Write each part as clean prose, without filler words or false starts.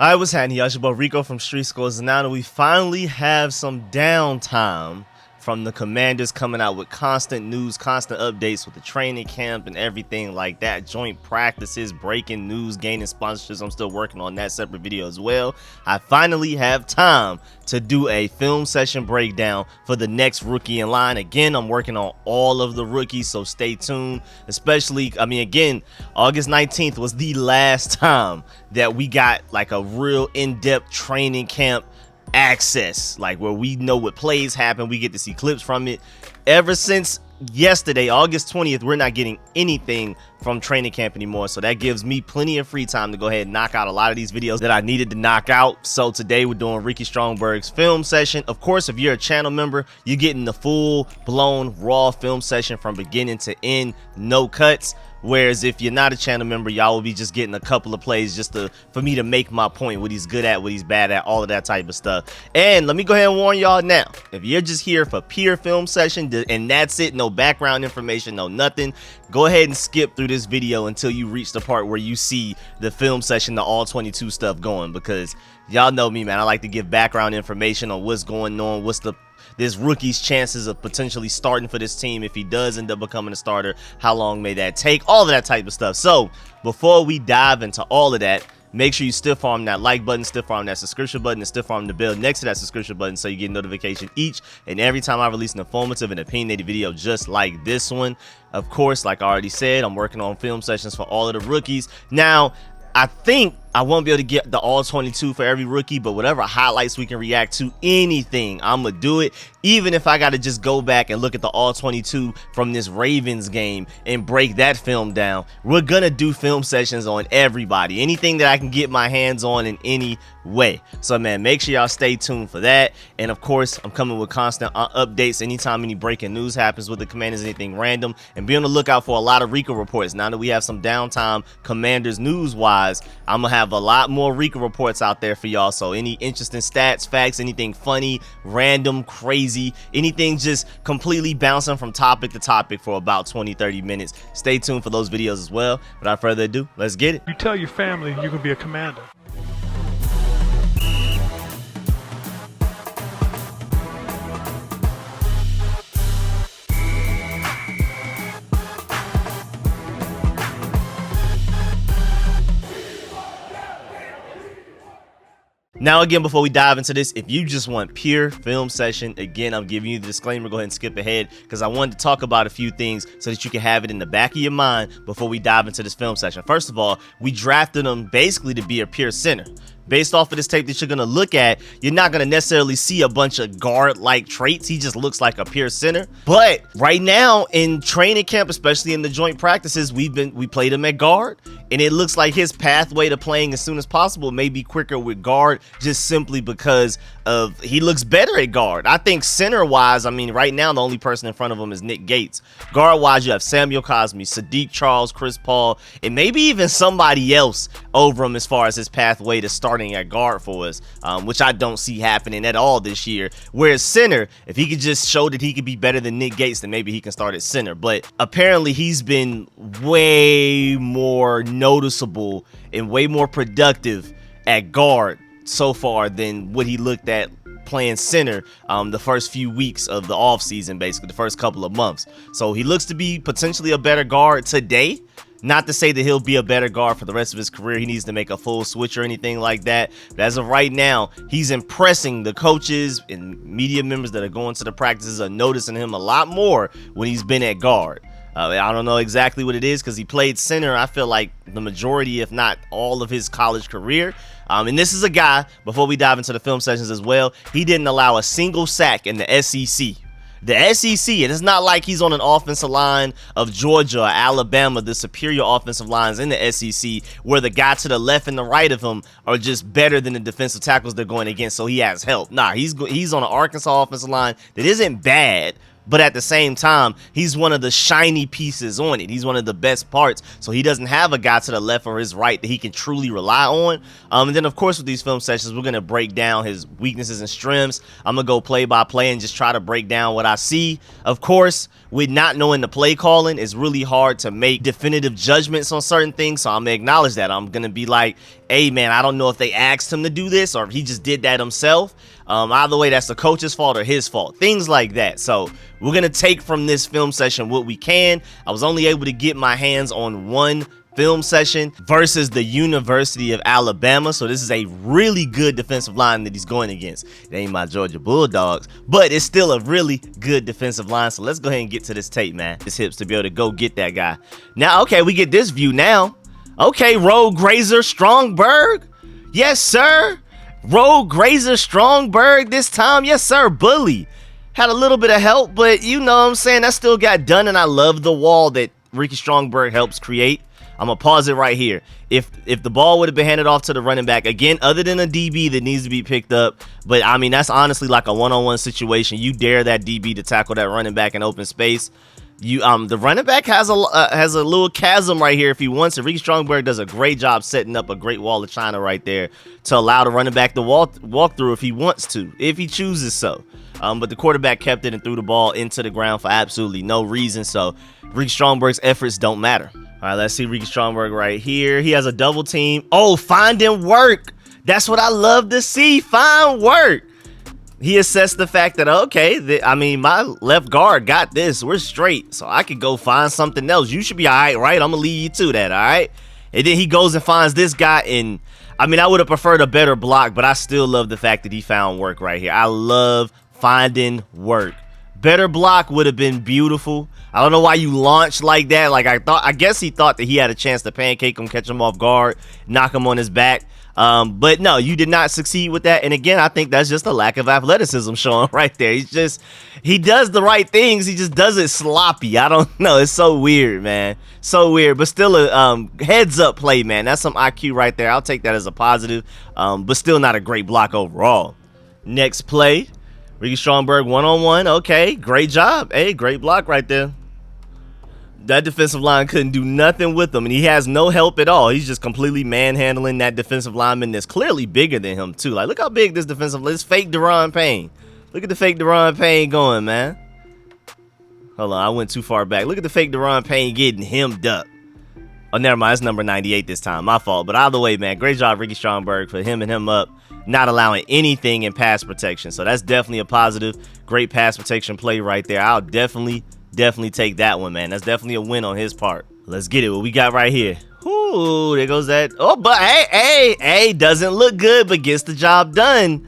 Hi, what's happening? Y'all, it's your boy Rico from Street Scores, and now that we finally have some downtime from the Commanders coming out with constant news, constant updates with the training camp and everything like that, joint practices, breaking news, gaining sponsorships. I'm still working on that separate video as well. I finally have time to do a film session breakdown for the next rookie in line. Again, I'm working on all of the rookies, so stay tuned. Especially, again, August 19th was the last time that we got like a real in-depth training camp access, like where we know what plays happen, we get to see clips from it. Ever since yesterday, August 20th, we're not getting anything from training camp anymore, so that gives me plenty of free time to go ahead and knock out a lot of these videos that I needed to knock out. So today we're doing Ricky Stromberg's film session. Of course, if you're a channel member, you're getting the full-blown raw film session from beginning to end, no cuts. Whereas if you're not a channel member, y'all will be just getting a couple of plays just for me to make my point, what he's good at, what he's bad at, all of that type of stuff. And let me go ahead and warn y'all now, if you're just here for pure film session and that's it, no background information, no nothing, go ahead and skip through this video until you reach the part where you see the film session, the all-22 stuff going, because y'all know me, man. I like to give background information on what's going on, what's this rookie's chances of potentially starting for this team. If he does end up becoming a starter, how long may that take, all of that type of stuff. So before we dive into all of that, make sure you stiff arm that like button, stiff arm that subscription button, and stiff arm the bell next to that subscription button so you get notification each and every time I release an informative and opinionated video just like this one. Of course, like I already said, I'm working on film sessions for all of the rookies. Now, I think I won't be able to get the all-22 for every rookie, but whatever highlights we can react to, anything, I'm gonna do it. Even if I gotta just go back and look at the all-22 from this Ravens game and break that film down, we're gonna do film sessions on everybody, anything that I can get my hands on in any way. So man, make sure y'all stay tuned for that. And of course, I'm coming with constant updates anytime any breaking news happens with the Commanders, anything random, and be on the lookout for a lot of Rico reports. Now that we have some downtime Commanders news wise, I'm gonna have a lot more Rico reports out there for y'all. So any interesting stats, facts, anything funny, random, crazy, anything just completely bouncing from topic to topic for about 20-30 minutes, stay tuned for those videos as well. Without further ado, let's get it. You tell your family you can be a commander. Now again, before we dive into this, if you just want pure film session, again, I'm giving you the disclaimer. Go ahead and skip ahead because I wanted to talk about a few things so that you can have it in the back of your mind before we dive into this film session. First of all, we drafted him basically to be a pure center. Based off of this tape that you're going to look at, you're not going to necessarily see a bunch of guard-like traits. He just looks like a pure center. But right now in training camp, especially in the joint practices, we played him at guard, and it looks like his pathway to playing as soon as possible may be quicker with guard, just simply because of he looks better at guard. I think center-wise, right now the only person in front of him is Nick Gates. Guard-wise, you have Samuel Cosme, Sadiq Charles, Chris Paul, and maybe even somebody else over him as far as his pathway to starting at guard for us, which I don't see happening at all this year. Whereas center, if he could just show that he could be better than Nick Gates, then maybe he can start at center. But apparently he's been way more noticeable and way more productive at guard so far than what he looked at playing center the first few weeks of the offseason, basically the first couple of months. So he looks to be potentially a better guard today. Not to say that he'll be a better guard for the rest of his career. He needs to make a full switch or anything like that. But as of right now, he's impressing the coaches and media members that are going to the practices, are noticing him a lot more when he's been at guard. I don't know exactly what it is because he played center, I feel like, the majority, if not all, of his college career. And this is a guy, before we dive into the film sessions as well, he didn't allow a single sack in the SEC. The SEC, and it's not like he's on an offensive line of Georgia or Alabama, the superior offensive lines in the SEC, where the guy to the left and the right of him are just better than the defensive tackles they're going against, so he has help. Nah, he's on an Arkansas offensive line that isn't bad, but at the same time, he's one of the shiny pieces on it. He's one of the best parts, so he doesn't have a guy to the left or his right that he can truly rely on. And then, of course, with these film sessions, we're going to break down his weaknesses and strengths. I'm going to go play by play and just try to break down what I see. Of course, with not knowing the play calling, it's really hard to make definitive judgments on certain things, so I'm going to acknowledge that. I'm going to be like, hey, man, I don't know if they asked him to do this or if he just did that himself. Either way, that's the coach's fault or his fault. Things like that. So we're going to take from this film session what we can. I was only able to get my hands on one film session versus the University of Alabama. So this is a really good defensive line that he's going against. It ain't my Georgia Bulldogs, but it's still a really good defensive line. So let's go ahead and get to this tape, man. His hips to be able to go get that guy. Now, okay, we get this view now. Okay, road grazer Stromberg. Yes, sir. Road grazer Stromberg this time. Yes, sir. Bully. Had a little bit of help, but you know what I'm saying? That still got done, and I love the wall that Ricky Stromberg helps create. I'm going to pause it right here. If the ball would have been handed off to the running back, again, other than a DB that needs to be picked up, but, I mean, that's honestly like a one-on-one situation. You dare that DB to tackle that running back in open space. The running back has a little chasm right here if he wants it. Ricky Stromberg does a great job setting up a great wall of China right there to allow the running back to walk through if he wants to, if he chooses so. But the quarterback kept it and threw the ball into the ground for absolutely no reason. So Ricky Stromberg's efforts don't matter. All right, let's see Ricky Stromberg right here. He has a double team. Oh, finding work. That's what I love to see. Find work. He assessed the fact that, okay, I mean, my left guard got this. We're straight, so I could go find something else. You should be all right, right? I'm going to lead you to that, all right? And then he goes and finds this guy, and, I mean, I would have preferred a better block, but I still love the fact that he found work right here. I love finding work. Better block would have been beautiful. I don't know why you launched like that. Like, I guess he thought that he had a chance to pancake him, catch him off guard, knock him on his back. But no, you did not succeed with that. And again, I think that's just a lack of athleticism showing right there. He does the right things. He just does it sloppy. I don't know. It's so weird, man. So weird, but still a heads up play, man. That's some IQ right there. I'll take that as a positive, but still not a great block overall. Next play, Ricky Stromberg one-on-one. Okay, great job. Hey, great block right there. That defensive line couldn't do nothing with him, and he has no help at all. He's just completely manhandling that defensive lineman that's clearly bigger than him, too. Like, look how big this defensive line is. Fake Deron Payne. Look at the fake Deron Payne going, man. Hold on, I went too far back. Look at the fake Deron Payne getting hemmed up. Oh, never mind. It's number 98 this time. My fault. But either way, man, great job, Ricky Stromberg, for hemming him up, not allowing anything in pass protection. So that's definitely a positive. Great pass protection play right there. I'll definitely take that one, man. That's definitely a win on his part. Let's get it. What we got right here? Ooh, there goes that. Oh, but hey, doesn't look good, but gets the job done.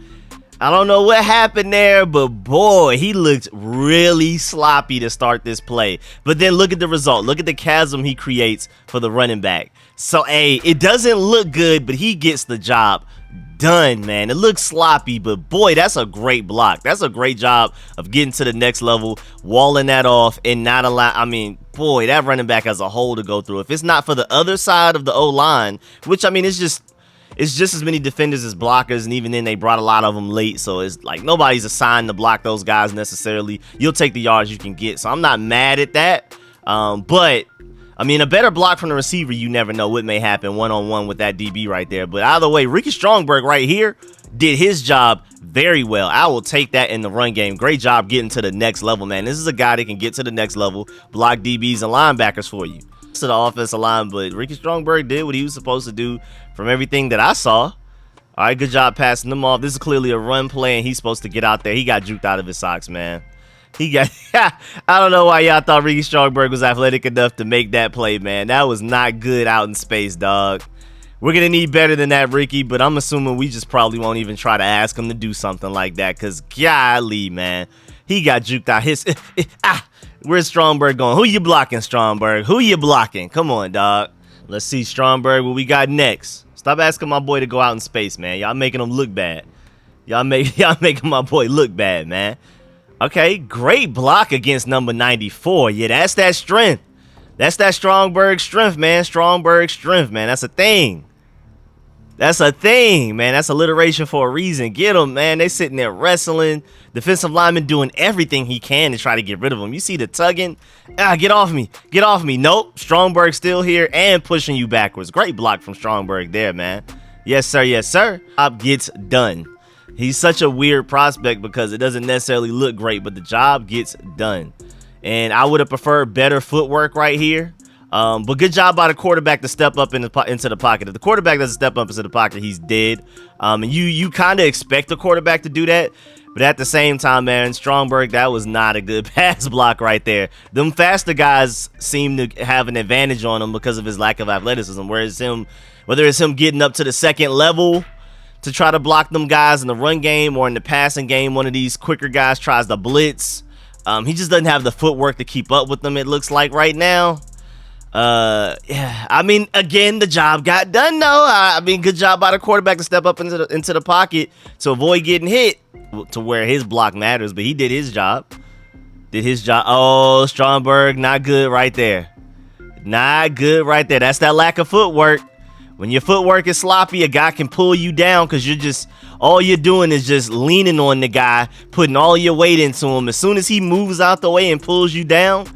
I don't know what happened there, but boy, he looked really sloppy to start this play. But then look at the result. Look at the chasm he creates for the running back. So, hey, it doesn't look good, but he gets the job done, man. It looks sloppy, but boy, that's a great block. That's a great job of getting to the next level, walling that off, and not allow. I mean, boy, that running back has a hole to go through. If it's not for the other side of the O-line, which, I mean, it's just as many defenders as blockers, and even then they brought a lot of them late, so it's like nobody's assigned to block those guys necessarily. You'll take the yards you can get, so I'm not mad at that. But I mean, a better block from the receiver, you never know what may happen one-on-one with that DB right there. But either way, Ricky Stromberg right here did his job very well. I will take that in the run game. Great job getting to the next level, man. This is a guy that can get to the next level, block DBs and linebackers for you. To the offensive line, but Ricky Stromberg did what he was supposed to do from everything that I saw. All right, good job passing them off. This is clearly a run play, and he's supposed to get out there. He got juked out of his socks, man. I don't know why y'all thought Ricky Stromberg was athletic enough to make that play, man. That was not good out in space, dog. We're going to need better than that, Ricky, but I'm assuming we just probably won't even try to ask him to do something like that, because golly, man. He got juked out his... Where's Stromberg going? Who you blocking, Stromberg? Who you blocking? Come on, dog. Let's see, Stromberg, what we got next. Stop asking my boy to go out in space, man. Y'all making him look bad. Y'all making my boy look bad, man. Okay, great block against number 94. Yeah, that's that strength. That's that Stromberg strength, man. Stromberg strength, man. That's a thing. That's a thing, man. That's alliteration for a reason. Get him, man. They sitting there wrestling. Defensive lineman doing everything he can to try to get rid of him. You see the tugging? Get off me. Get off me. Nope. Stromberg still here and pushing you backwards. Great block from Stromberg there, man. Yes, sir. Yes, sir. Job gets done. He's such a weird prospect because it doesn't necessarily look great, but the job gets done. And I would have preferred better footwork right here. But good job by the quarterback to step up into the pocket. If the quarterback doesn't step up into the pocket, he's dead. And you kind of expect the quarterback to do that. But at the same time, man, Stromberg, that was not a good pass block right there. Them faster guys seem to have an advantage on him because of his lack of athleticism. Whether it's him getting up to the second level to try to block them guys in the run game or in the passing game, one of these quicker guys tries to blitz. He just doesn't have the footwork to keep up with them, it looks like right now. Yeah, I mean, again, the job got done though. I mean, good job by the quarterback to step up into the pocket to avoid getting hit, to where his block matters, but he did his job. Oh, Stromberg, not good right there. Not good right there. That's that lack of footwork. When your footwork is sloppy, a guy can pull you down because all you're doing is just leaning on the guy, putting all your weight into him. As soon as he moves out the way and pulls you down,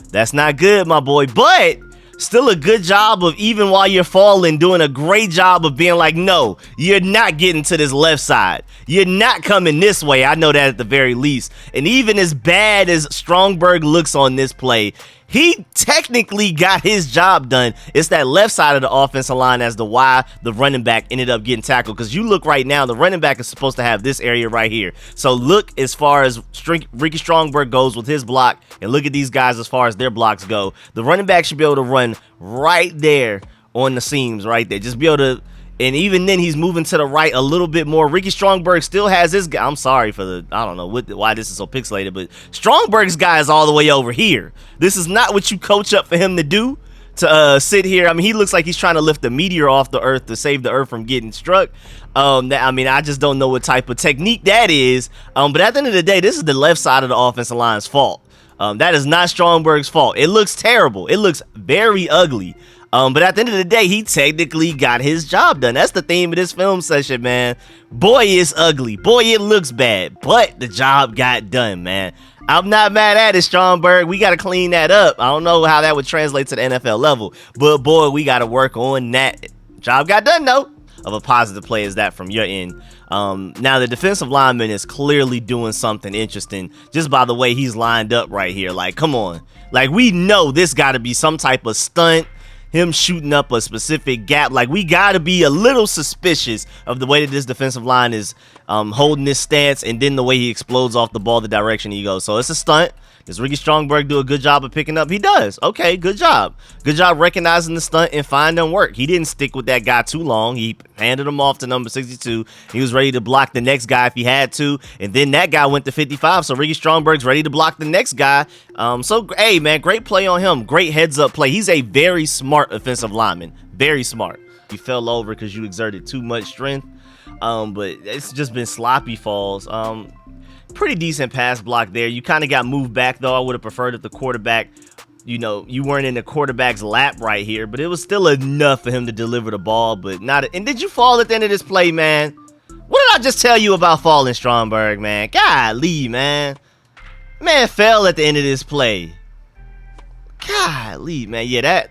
that's not good, my boy. But still a good job of, even while you're falling, doing a great job of being like, no, you're not getting to this left side. You're not coming this way. I know that at the very least. And even as bad as Stromberg looks on this play, he technically got his job done. It's that left side of the offensive line as to why the running back ended up getting tackled. Because you look right now, the running back is supposed to have this area right here. So look as far as Ricky Stromberg goes with his block, and look at these guys as far as their blocks go. The running back should be able to run right there on the seams right there. Just be able to. And even then, he's moving to the right a little bit more. Ricky Stromberg still has his guy. I'm sorry for I don't know why this is so pixelated, but Stromberg's guy is all the way over here. This is not what you coach up for him to do, to sit here. I mean, he looks like he's trying to lift a meteor off the earth to save the earth from getting struck. I mean, I just don't know what type of technique that is. But at the end of the day, this is the left side of the offensive line's fault. That is not Stromberg's fault. It looks terrible. It looks very ugly. But at the end of the day, he technically got his job done. That's the theme of this film session, man. Boy, it's ugly. Boy, it looks bad. But the job got done, man. I'm not mad at it, Stromberg. We got to clean that up. I don't know how that would translate to the NFL level. But, boy, we got to work on that. Job got done, though. Of a positive play is that from your end. Now, the defensive lineman is clearly doing something interesting just by the way he's lined up right here. Like, come on. Like, we know this got to be some type of stunt. Him shooting up a specific gap. Like, we got to be a little suspicious of the way that this defensive line is holding this stance, and then the way he explodes off the ball, the direction he goes. So it's a stunt. Does Ricky Stromberg do a good job of picking up? He does. Okay, good job. Good job recognizing the stunt and finding work. He didn't stick with that guy too long. He handed him off to number 62. He was ready to block the next guy if he had to. And then that guy went to 55. So Ricky Stromberg's ready to block the next guy. So, hey, man, great play on him. Great heads-up play. He's a very smart offensive lineman. Very smart. He fell over because you exerted too much strength. But it's just been sloppy falls. Pretty decent pass block there. You kind of got moved back, though. I would have preferred if the quarterback, you weren't in the quarterback's lap right here, but it was still enough for him to deliver the ball, but not. And did you fall at the end of this play, man? What did I just tell you about falling, Stromberg, man? Golly, man. Man fell at the end of this play. Golly, man. Yeah,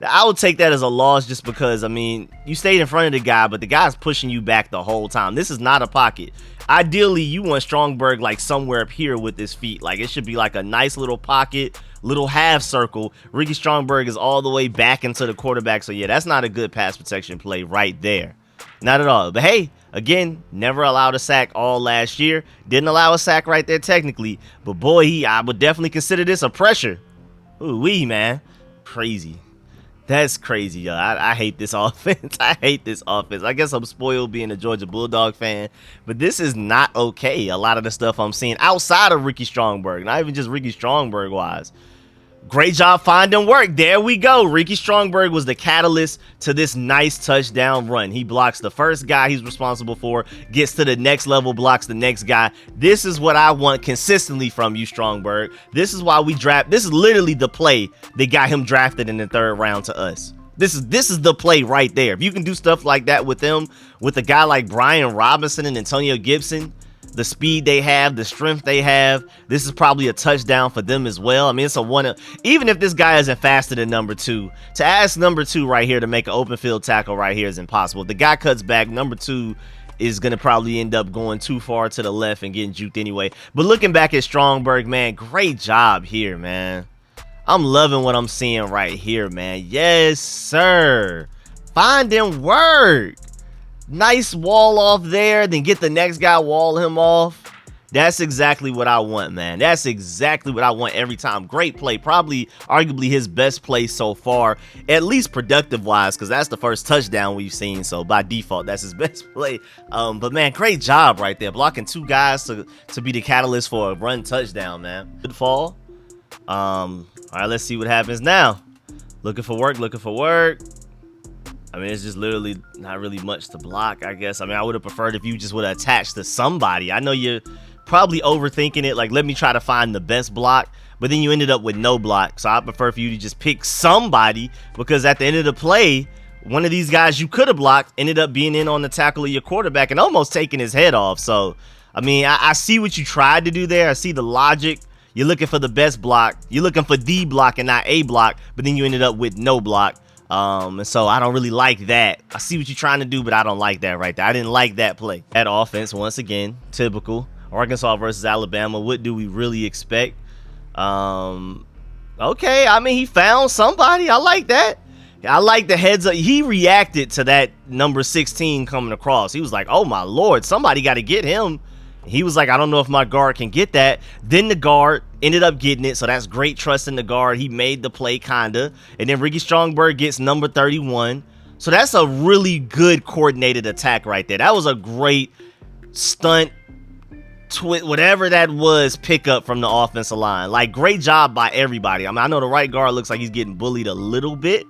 I would take that as a loss just because, I mean, you stayed in front of the guy, but the guy's pushing you back the whole time. This is not a pocket. Ideally, you want Stromberg like somewhere up here with his feet. Like, it should be like a nice little pocket, little half circle. Ricky Stromberg is all the way back into the quarterback. So, yeah, that's not a good pass protection play right there. Not at all. But, hey, again, never allowed a sack all last year. Didn't allow a sack right there technically. But, boy, I would definitely consider this a pressure. Ooh-wee, man. Crazy. That's crazy, yo. I hate this offense. I hate this offense. I guess I'm spoiled being a Georgia Bulldog fan, but this is not okay. A lot of the stuff I'm seeing outside of Ricky Stromberg, not even just Ricky Stromberg wise. Great job finding work. There we go. Ricky Stromberg was the catalyst to this nice touchdown run. He blocks the first guy he's responsible for, gets to the next level, blocks the next guy. This is what I want consistently from you, Stromberg. This is why we draft. This is literally the play that got him drafted in the 3rd round to us. This is the play right there. If you can do stuff like that with him, with a guy like Brian Robinson and Antonio Gibson, the speed they have, the strength they have, this is probably a touchdown for them as well. I mean, it's a one. Even if this guy isn't faster than number 2, to ask number 2 right here to make an open field tackle right here is impossible. If the guy cuts back, number 2 is going to probably end up going too far to the left and getting juked anyway. But looking back at Stromberg, man, great job here, man. I'm loving what I'm seeing right here, man. Yes, sir. Finding work. Nice wall off there. Then get the next guy, wall him off. That's exactly what I want, man. That's exactly what I want every time. Great play. Probably, arguably his best play so far, at least productive-wise, because that's the first touchdown we've seen. So by default, that's his best play. But man, great job right there. Blocking two guys to be the catalyst for a run touchdown, man. Good fall. All right, let's see what happens now. Looking for work, looking for work. I mean, it's just literally not really much to block, I guess. I mean, I would have preferred if you just would have attached to somebody. I know you're probably overthinking it. Like, let me try to find the best block, but then you ended up with no block. So I prefer for you to just pick somebody, because at the end of the play, one of these guys you could have blocked ended up being in on the tackle of your quarterback and almost taking his head off. So, I mean, I see what you tried to do there. I see the logic. You're looking for the best block. You're looking for the block and not a block, but then you ended up with no block. And so I don't really like that. I see what you're trying to do, but I don't like that right there. I didn't like that play. That offense, once again, typical. Arkansas versus Alabama. What do we really expect? Okay, I mean, he found somebody. I like that. I like the heads up. He reacted to that number 16 coming across. He was like, oh my Lord, somebody got to get him. He was like, I don't know if my guard can get that. Then the guard ended up getting it, so that's great trust in the guard. He made the play, kinda. And then Ricky Stromberg gets number 31. So that's a really good coordinated attack right there. That was a great stunt, whatever that was, pickup from the offensive line. Like, great job by everybody. I mean, I know the right guard looks like he's getting bullied a little bit,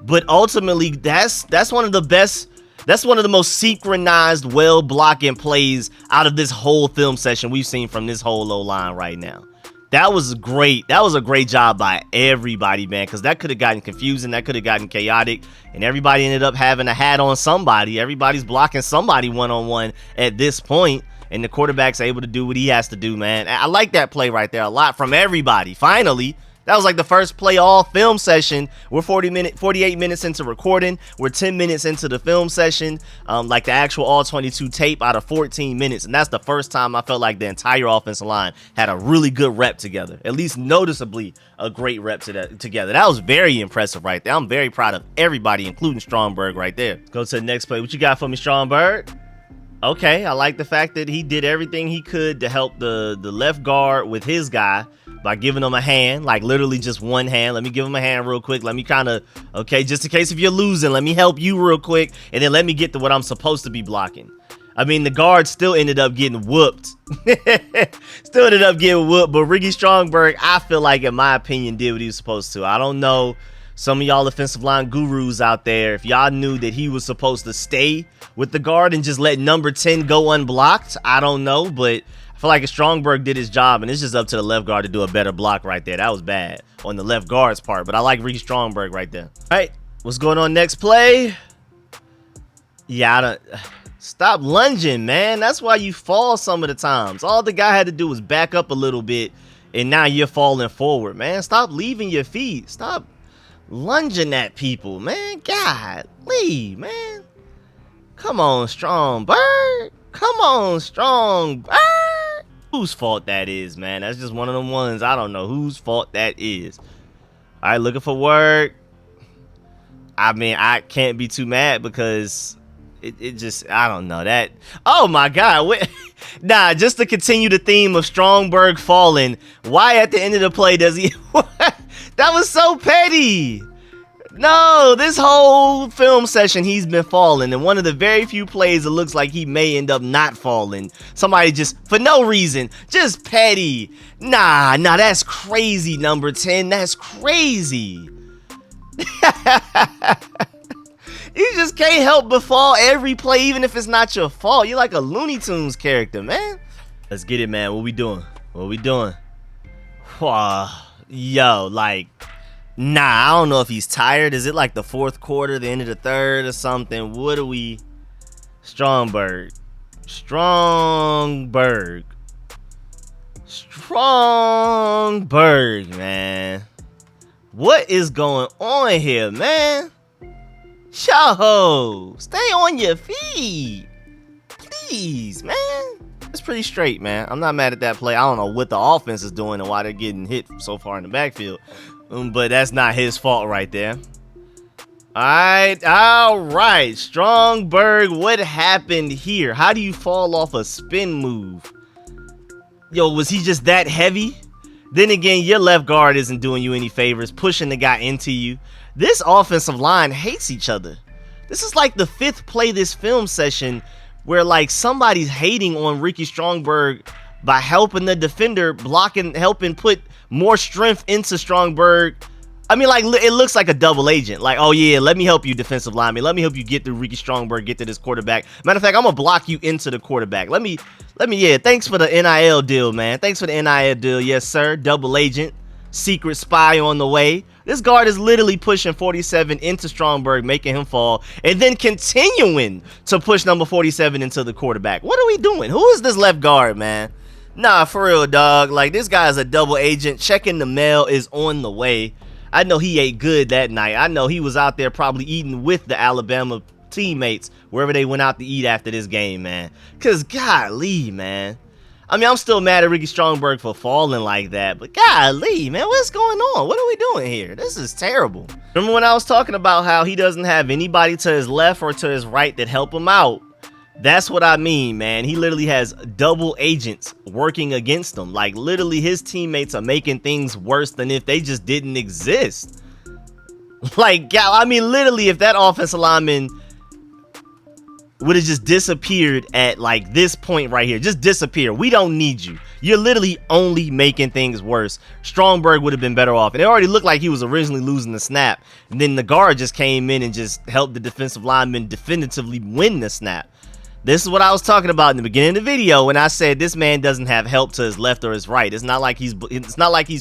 but ultimately, that's one of the best. That's one of the most synchronized, well-blocking plays out of this whole film session we've seen from this whole O-line right now. That was great. That was a great job by everybody, man, because that could have gotten confusing. That could have gotten chaotic, and everybody ended up having a hat on somebody. Everybody's blocking somebody one-on-one at this point, and the quarterback's able to do what he has to do, man. I like that play right there a lot from everybody. Finally. That was like the first play all film session. We're 48 minutes into recording. We're 10 minutes into the film session, like the actual All-22 tape out of 14 minutes. And that's the first time I felt like the entire offensive line had a really good rep together, at least noticeably a great rep together. That was very impressive right there. I'm very proud of everybody, including Stromberg right there. Let's go to the next play. What you got for me, Stromberg? Okay, I like the fact that he did everything he could to help the left guard with his guy by giving him a hand, like literally just one hand. Let me give him a hand real quick. Let me kind of, okay, just in case if you're losing, let me help you real quick, and then let me get to what I'm supposed to be blocking. I mean, the guard still ended up getting whooped. Still ended up getting whooped, but Ricky Stromberg, I feel like, in my opinion, did what he was supposed to. I don't know. Some of y'all offensive line gurus out there, if y'all knew that he was supposed to stay with the guard and just let number 10 go unblocked, I don't know, but I feel like Stromberg did his job, and it's just up to the left guard to do a better block right there. That was bad on the left guard's part, but I like Ricky Stromberg right there. All right, what's going on next play? Yeah, stop lunging, man. That's why you fall some of the times. All the guy had to do was back up a little bit, and now you're falling forward, man. Stop leaving your feet. Stop lunging at people, man. Golly, man. Come on, Stromberg. Come on, Stromberg. Whose fault that is, man? That's just one of them ones. I don't know whose fault that is. All right, looking for work. I mean, I can't be too mad because it just, I don't know that. Oh my God. Nah, just to continue the theme of Stromberg falling, why at the end of the play does he, that was so petty. No, this whole film session he's been falling, and one of the very few plays it looks like he may end up not falling. Somebody just, for no reason, just petty. Nah, that's crazy, number 10. That's crazy. You just can't help but fall every play, even if it's not your fault. You're like a Looney Tunes character, man. Let's get it, man. What we doing? What we doing? Yo, like, nah, I don't know if he's tired. Is it like the fourth quarter, the end of the third or something? What are we? Stromberg, man. What is going on here, man? Yo, stay on your feet. Please, man. It's pretty straight, man. I'm not mad at that play. I don't know what the offense is doing and why they're getting hit so far in the backfield. But that's not his fault right there. All right. Stromberg, what happened here? How do you fall off a spin move? Yo, was he just that heavy? Then again, your left guard isn't doing you any favors, pushing the guy into you. This offensive line hates each other. This is like the 5th play this film session where like somebody's hating on Ricky Stromberg by helping the defender, helping put more strength into Stromberg. I mean, like, it looks like a double agent. Like, oh yeah, let me help you, defensive lineman. Let me help you get through Ricky Stromberg, get to this quarterback. Matter of fact, I'm gonna block you into the quarterback. Yeah, thanks for the NIL deal, man. Thanks for the NIL deal, yes sir. Double agent, secret spy on the way. This guard is literally pushing 47 into Stromberg, making him fall, and then continuing to push number 47 into the quarterback. What are we doing? Who is this left guard, man? Nah, for real, dog. Like, this guy is a double agent. Checking the mail is on the way. I know he ate good that night. I know he was out there probably eating with the Alabama teammates wherever they went out to eat after this game, man. Because, golly, man. I mean, I'm still mad at Ricky Stromberg for falling like that. But, golly, man, what's going on? What are we doing here? This is terrible. Remember when I was talking about how he doesn't have anybody to his left or to his right that help him out? That's what I mean, man. He literally has double agents working against him. Like, literally, his teammates are making things worse than if they just didn't exist. Like, I mean, literally, if that offensive lineman would have just disappeared at, like, this point right here. Just disappear. We don't need you. You're literally only making things worse. Stromberg would have been better off. And it already looked like he was originally losing the snap. And then the guard just came in and just helped the defensive lineman definitively win the snap. This is what I was talking about in the beginning of the video when I said this man doesn't have help to his left or his right. It's not like he's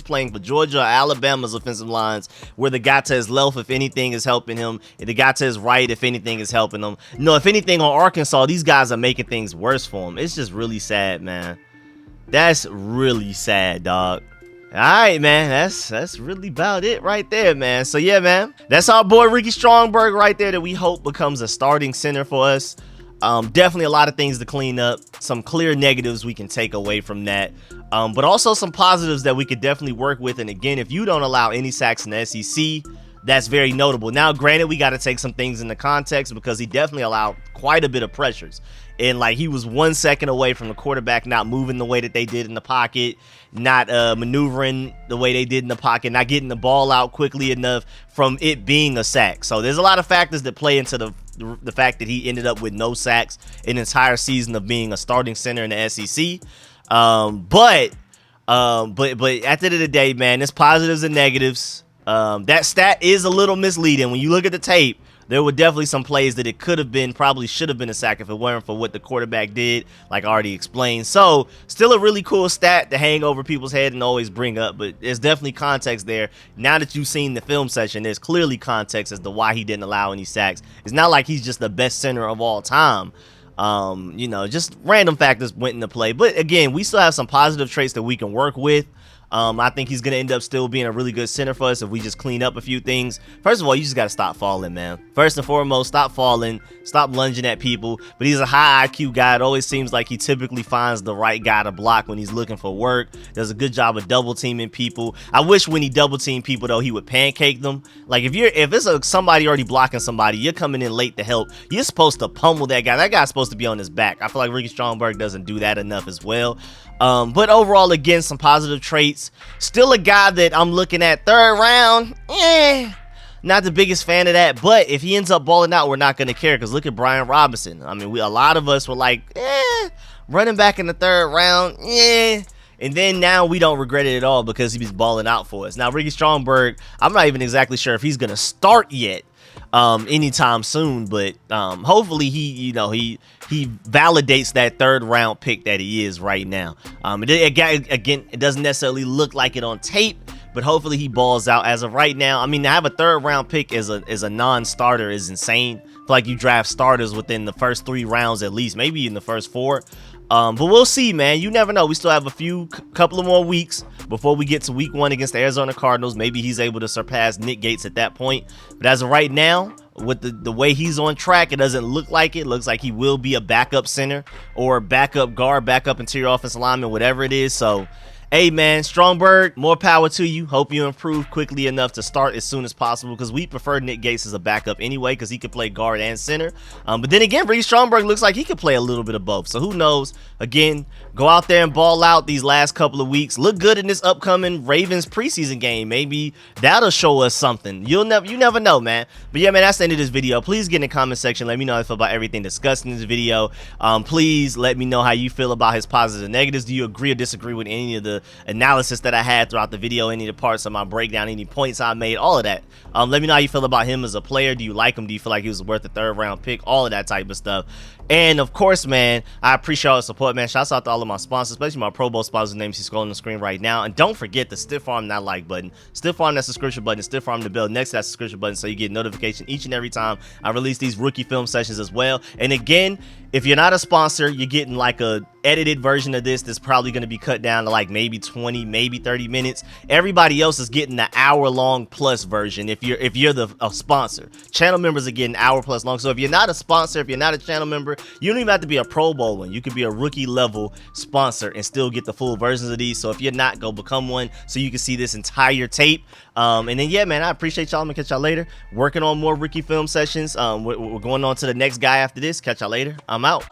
playing for Georgia or Alabama's offensive lines where the guy to his left, if anything, is helping him, and the guy to his right, if anything, is helping him. No, if anything, on Arkansas, these guys are making things worse for him. It's just really sad, man. That's really sad, dog. All right, man, that's really about it right there, man. So yeah, man, that's our boy Ricky Stromberg right there that we hope becomes a starting center for us. Definitely a lot of things to clean up, some clear negatives we can take away from that, but also some positives that we could definitely work with. And again, if you don't allow any sacks in the SEC, that's very notable. Now, granted, we got to take some things into context because he definitely allowed quite a bit of pressures. And like, he was 1 second away from the quarterback not moving the way that they did in the pocket, not maneuvering the way they did in the pocket, not getting the ball out quickly enough from it being a sack. So there's a lot of factors that play into the fact that he ended up with no sacks an entire season of being a starting center in the SEC. But at the end of the day, man, there's positives and negatives. That stat is a little misleading. When you look at the tape, there were definitely some plays that it could have been, probably should have been a sack if it weren't for what the quarterback did, like I already explained. So, still a really cool stat to hang over people's head and always bring up, but there's definitely context there. Now that you've seen the film session, there's clearly context as to why he didn't allow any sacks. It's not like he's just the best center of all time. You know, just random factors went into play. But again, we still have some positive traits that we can work with. I think he's going to end up still being a really good center for us if we just clean up a few things. First of all, you just got to stop falling, man. First and foremost, stop falling. Stop lunging at people. But he's a high IQ guy. It always seems like he typically finds the right guy to block when he's looking for work. Does a good job of double teaming people. I wish when he double team people, though, he would pancake them. Like, if it's somebody already blocking somebody, you're coming in late to help, you're supposed to pummel that guy. That guy's supposed to be on his back. I feel like Ricky Stromberg doesn't do that enough as well. But overall, again, some positive traits. Still a guy that I'm looking at third round. Not the biggest fan of that. But if he ends up balling out, we're not going to care. Because look at Brian Robinson. I mean, a lot of us were like, running back in the third round. And then now we don't regret it at all because he was balling out for us. Now, Ricky Stromberg, I'm not even exactly sure if he's going to start yet anytime soon, but hopefully he validates that third round pick that he is right now. It doesn't necessarily look like it on tape, but hopefully he balls out. As of right now, I mean, to have a third round pick as a non-starter is insane. I feel like you draft starters within the first 3 rounds at least, maybe in the first 4. But we'll see, man. You never know. We still have couple of more weeks before we get to week 1 against the Arizona Cardinals. Maybe he's able to surpass Nick Gates at that point. But as of right now, with the way he's on track, it doesn't look like it. Looks like he will be a backup center or backup guard, backup interior offensive lineman, whatever it is. So, hey man, Stromberg, more power to you. Hope you improve quickly enough to start as soon as possible, because we prefer Nick Gates as a backup anyway, because he can play guard and center. But then again, Brady Stromberg looks like he could play a little bit of both. So who knows? Again, go out there and ball out these last couple of weeks. Look good in this upcoming Ravens preseason game. Maybe that'll show us something. You never know, man. But yeah, man, that's the end of this video. Please get in the comment section. Let me know how you feel about everything discussed in this video. Please let me know how you feel about his positives and negatives. Do you agree or disagree with any of the analysis that I had throughout the video, any of the parts of my breakdown, any points I made, all of that? Let me know how you feel about him as a player. Do you like him? Do you feel like he was worth a third-round pick? All of that type of stuff. And of course, man, I appreciate all the support, man. Shouts out to all of my sponsors, especially my Pro Bowl sponsors' names you scrolling on the screen right now. And don't forget the stiff arm that like button, stiff arm that subscription button, stiff arm the bell next to that subscription button, so you get notification each and every time I release these rookie film sessions as well. And again, if you're not a sponsor, you're getting like a edited version of this that's probably going to be cut down to like maybe 20, maybe 30 minutes. Everybody else is getting the hour-long plus version. If you're a sponsor, channel members are getting hour plus long. So if you're not a sponsor, if you're not a channel member, you don't even have to be a Pro Bowl one. You could be a rookie level sponsor and still get the full versions of these. So if you're not, go become one so you can see this entire tape. And then yeah, man, I appreciate y'all. I'm gonna catch y'all later. Working on more rookie film sessions. We're going on to the next guy after this. Catch y'all later. I'm out.